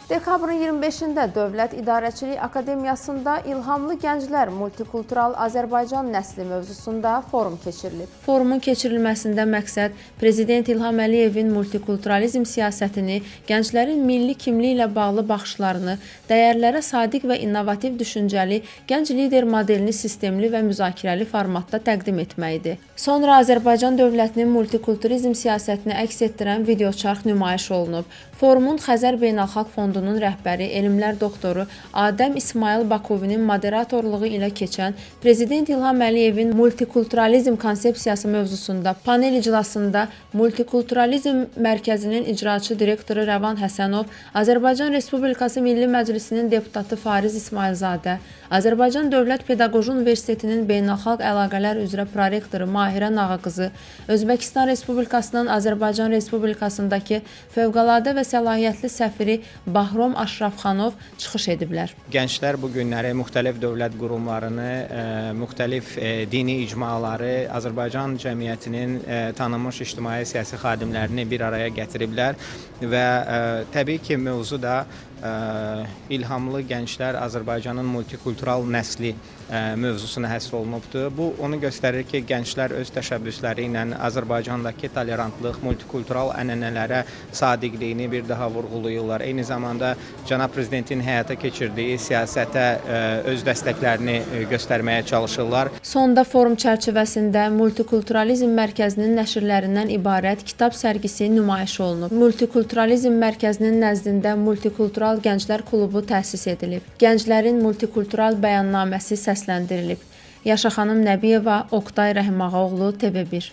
Dekabrın 25-də Dövlət İdarəçilik Akademiyasında İlhamlı Gənclər Multikultural Azərbaycan nəsli mövzusunda forum keçirilib. Forumun keçirilməsində məqsəd Prezident İlham Əliyevin multikulturalizm siyasətini, gənclərin milli kimliyi ilə bağlı baxışlarını, dəyərlərə sadiq və innovativ düşüncəli gənc lider modelini sistemli və müzakirəli formatda təqdim etməkdir. Sonra Azərbaycan dövlətinin multikulturalizm siyasətini əks etdirən videoçarx nümayiş olunub. Forumun Xəzər Beynəlxalq Fondunun rəhbəri, elmlər doktoru Adəm İsmayıl Bakovinin moderatorluğu ilə keçən Prezident İlham Əliyevin multikulturalizm konsepsiyası mövzusunda panel iclasında Multikulturalizm Mərkəzinin icraçı direktoru Rəvan Həsənov, Azərbaycan Respublikası Milli Məclisinin deputatı Fariz İsmayılzadə, Azərbaycan Dövlət Pedaqoji Universitetinin Beynəlxalq Əlaqələr üzrə prorektoru Mahirə Nağıqızı, Özbəkistan Respublikasının Azərbaycan Respublikasındakı Fövqəladə və səlahiyyətli səfiri Bahrom Aşrafxanov çıxış ediblər. Gənclər bu günləri müxtəlif dövlət qurumlarını, müxtəlif dini icmaları, Azərbaycan cəmiyyətinin tanınmış ictimai siyasi xadimlərini bir araya gətiriblər və təbii ki, mövzu da İlhamlı Gənclər Azərbaycanın multikultural nəsli mövzusuna həsr olunubdur. Bu, onu göstərir ki, gənclər öz təşəbbüsləri ilə Azərbaycandakı tolerantlıq, multikultural ənənələrə sadiqliyini bir daha vurğulayırlar. Eyni zamanda Cənab Prezidentin həyata keçirdiyi siyasətə öz dəstəklərini göstərməyə çalışırlar. Sonda forum çərçivəsində Multikulturalizm Mərkəzinin nəşrlərindən ibarət kitab sərgisi nümayiş olunub. Multikulturalizm Mərkəzinin nəzdində Multikultural Gənclər Klubu təsis edilib. Gənclərin multikultural bəyannaməsi səsləndirilib. Yaşa xanım Nəbiyeva, Oqtay Rəhimağaoğlu, TV1.